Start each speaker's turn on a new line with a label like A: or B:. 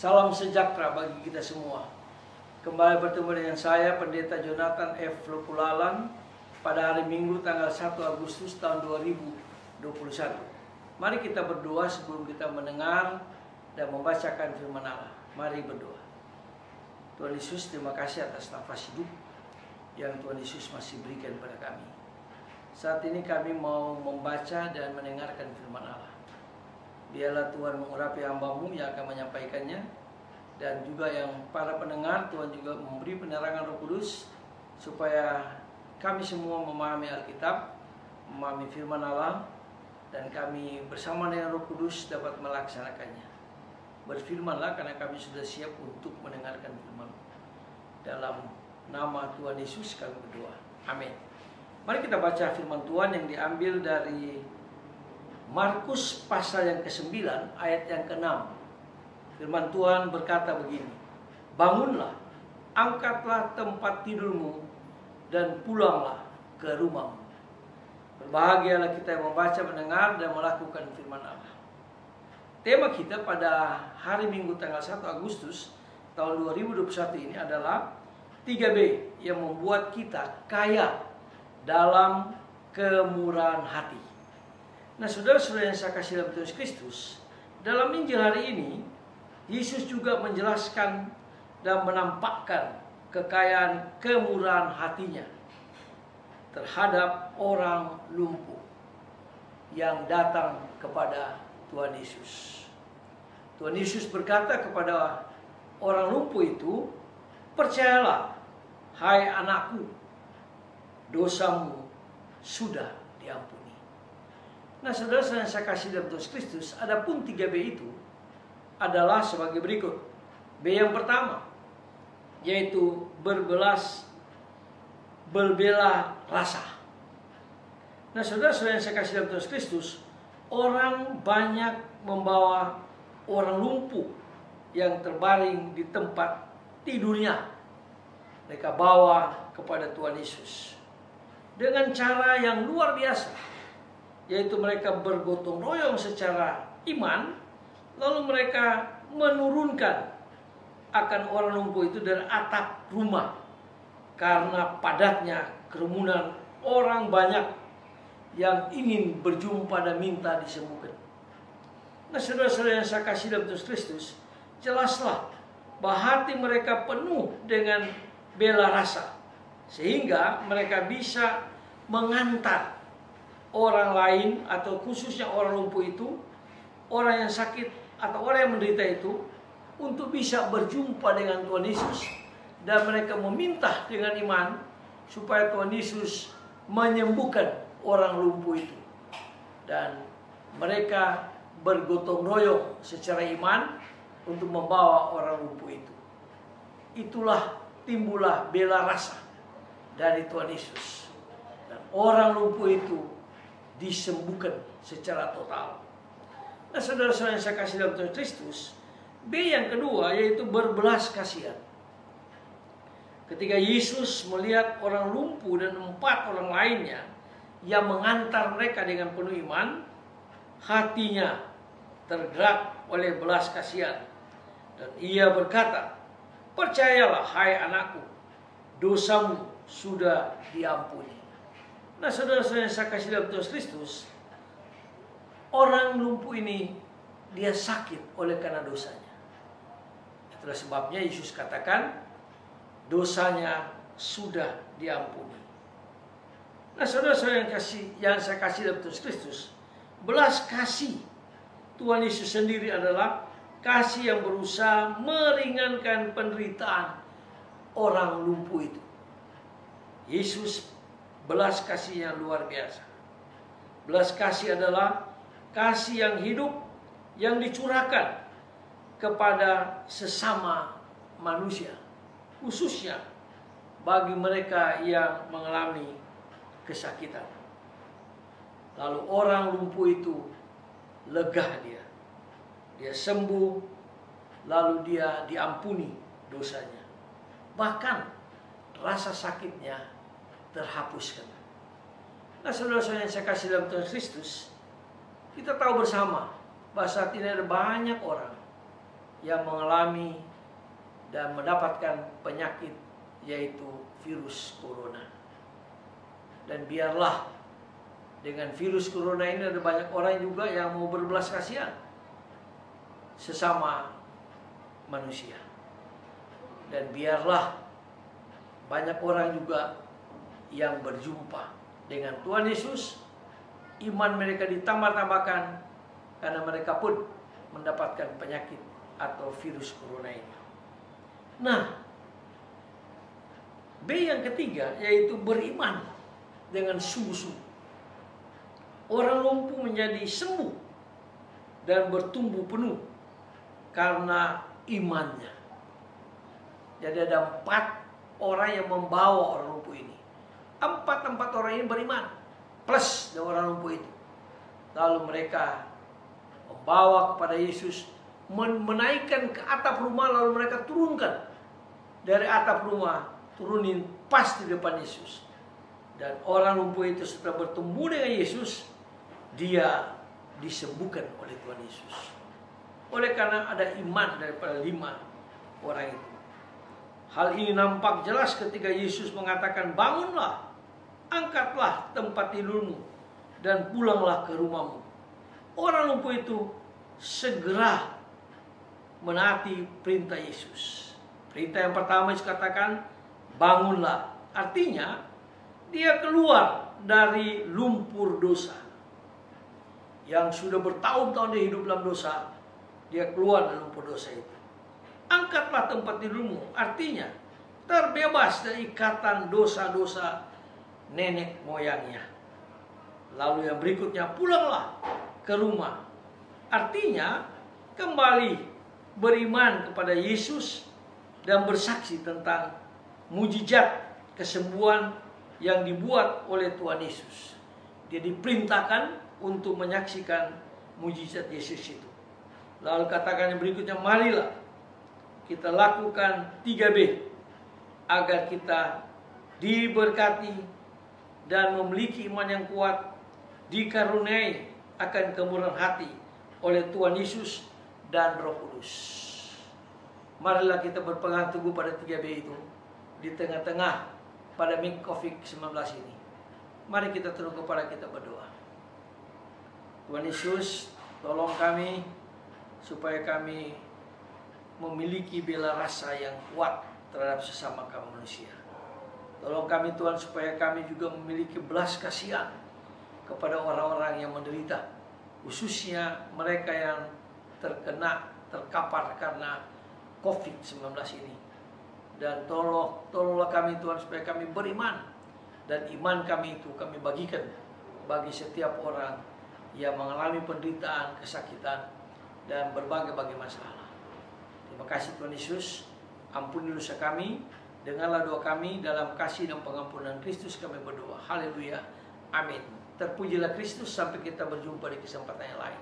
A: Salam sejahtera bagi kita semua. Kembali bertemu dengan saya, Pendeta Jonathan F. Lopulalan, pada hari Minggu tanggal 1 Agustus tahun 2021. Mari kita berdoa sebelum kita mendengar dan membacakan firman Allah. Mari berdoa. Tuhan Yesus, terima kasih atas nafas hidup yang Tuhan Yesus masih berikan pada kami. Saat ini kami mau membaca dan mendengarkan firman Allah. Biarlah Tuhan mengurapi hamba-Mu yang akan menyampaikannya, dan juga yang para pendengar, Tuhan juga memberi penerangan Roh Kudus supaya kami semua memahami Alkitab, memahami firman Allah, dan kami bersama dengan Roh Kudus dapat melaksanakannya. Berfirmanlah karena kami sudah siap untuk mendengarkan firman. Dalam nama Tuhan Yesus kami berdoa. Amin. Mari kita baca firman Tuhan yang diambil dari Markus pasal yang ke-9 ayat yang ke-6. Firman Tuhan berkata begini, "Bangunlah, angkatlah tempat tidurmu dan pulanglah ke rumahmu." Berbahagialah kita yang membaca, mendengar, dan melakukan firman Allah. Tema kita pada hari Minggu tanggal 1 Agustus tahun 2021 ini adalah 3B yang membuat kita kaya dalam kemurahan hati. Nah, saudara-saudara yang saya kasih dalam Tuhan Kristus, dalam Injil hari ini, Yesus juga menjelaskan dan menampakkan kekayaan kemurahan hatinya terhadap orang lumpuh yang datang kepada Tuhan Yesus. Tuhan Yesus berkata kepada orang lumpuh itu, "Percayalah, hai anakku, dosamu sudah diampuni." Nah, saudara-saudara yang saya kasih dalam Tuhan Kristus, adapun 3B itu adalah sebagai berikut. B yang pertama, yaitu berbela rasa. Nah, saudara-saudara yang saya kasih dalam Tuhan Kristus, orang banyak membawa orang lumpuh yang terbaring di tempat tidurnya. Mereka bawa kepada Tuhan Yesus dengan cara yang luar biasa, yaitu mereka bergotong royong secara iman, lalu mereka menurunkan akan orang lumpuh itu dari atap rumah karena padatnya kerumunan orang banyak yang ingin berjumpa dan minta disembuhkan. Nah, saudara-saudara yang saya kasih dalam Tuhan Kristus, jelaslah bahwa hati mereka penuh dengan bela rasa, sehingga mereka bisa mengantar orang lain, atau khususnya orang lumpuh itu, orang yang sakit atau orang yang menderita itu, untuk bisa berjumpa dengan Tuhan Yesus, dan mereka meminta dengan iman supaya Tuhan Yesus menyembuhkan orang lumpuh itu, dan mereka bergotong royong secara iman untuk membawa orang lumpuh itu. Itulah timbullah bela rasa dari Tuhan Yesus, dan orang lumpuh itu disembuhkan secara total. Nah, saudara-saudara yang saya kasih dalam Tuhan Kristus, B yang kedua yaitu berbelas kasihan. Ketika Yesus melihat orang lumpuh dan 4 orang lainnya yang mengantar mereka dengan penuh iman, hatinya tergerak oleh belas kasihan, dan ia berkata, "Percayalah, hai anakku, dosamu sudah diampuni." Nah, saudara-saudara yang saya kasih dalam Tuhan Kristus, orang lumpuh ini dia sakit oleh karena dosanya. Itulah sebabnya Yesus katakan dosanya sudah diampuni. Nah, saudara-saudara yang saya kasih dalam Tuhan Kristus, belas kasih Tuhan Yesus sendiri adalah kasih yang berusaha meringankan penderitaan orang lumpuh itu. Yesus belas kasih yang luar biasa. Belas kasih adalah kasih yang hidup, yang dicurahkan kepada sesama manusia, khususnya bagi mereka yang mengalami kesakitan. Lalu orang lumpuh itu lega, dia sembuh, lalu dia diampuni dosanya. Bahkan rasa sakitnya terhapuskan. Nah, saudara-saudara yang saya kasih dalam Tuhan Kristus, kita tahu bersama bahwa saat ini ada banyak orang yang mengalami dan mendapatkan penyakit, yaitu virus corona. Dan biarlah dengan virus corona ini ada banyak orang juga yang mau berbelas kasihan sesama manusia. Dan biarlah banyak orang juga yang berjumpa dengan Tuhan Yesus, iman mereka ditambah-tambahkan karena mereka pun mendapatkan penyakit atau virus corona ini. Nah, B yang ketiga yaitu beriman dengan sungguh-sungguh. Orang lumpuh menjadi sembuh dan bertumbuh penuh karena imannya. Jadi ada 4 orang yang membawa orang lumpuh ini. 4 orang ini beriman plus dari orang lumpuh itu. Lalu mereka membawa kepada Yesus, menaikkan ke atap rumah, lalu mereka turunkan dari atap rumah, turunin pas di depan Yesus. Dan orang lumpuh itu setelah bertemu dengan Yesus, dia disembuhkan oleh Tuhan Yesus. Oleh karena ada iman daripada 5 orang itu. Hal ini nampak jelas ketika Yesus mengatakan, bangunlah, angkatlah tempat tidurmu, dan pulanglah ke rumahmu. Orang lumpuh itu segera menaati perintah Yesus. Perintah yang pertama Yesus katakan, bangunlah. Artinya, dia keluar dari lumpur dosa. Yang sudah bertahun-tahun dia hidup dalam dosa, dia keluar dari lumpur dosa itu. Angkatlah tempat tidurmu, artinya terbebas dari ikatan dosa-dosa nenek moyangnya. Lalu yang berikutnya, pulanglah ke rumah. Artinya kembali beriman kepada Yesus dan bersaksi tentang mujizat kesembuhan yang dibuat oleh Tuhan Yesus. Dia diperintahkan untuk menyaksikan mujizat Yesus itu. Lalu katakan yang berikutnya, marilah kita lakukan 3B agar kita diberkati dan memiliki iman yang kuat, dikaruniai akan kemurahan hati oleh Tuhan Yesus dan Roh Kudus. Marilah kita berpegang teguh pada 3B itu di tengah-tengah pandemi COVID-19 ini. Mari kita tunduk kepala, kita berdoa. Tuhan Yesus, tolong kami supaya kami memiliki bela rasa yang kuat terhadap sesama kami manusia. Tolong kami Tuhan supaya kami juga memiliki belas kasihan kepada orang-orang yang menderita, khususnya mereka yang terkapar karena COVID-19 ini. Dan tolonglah kami Tuhan supaya kami beriman, dan iman kami itu kami bagikan bagi setiap orang yang mengalami penderitaan, kesakitan, dan berbagai-bagai masalah. Terima kasih Tuhan Yesus, ampuni dosa kami, dengarlah doa kami, dalam kasih dan pengampunan Kristus kami berdoa. Haleluya, amin. Terpujilah Kristus, sampai kita berjumpa di kesempatan yang lain.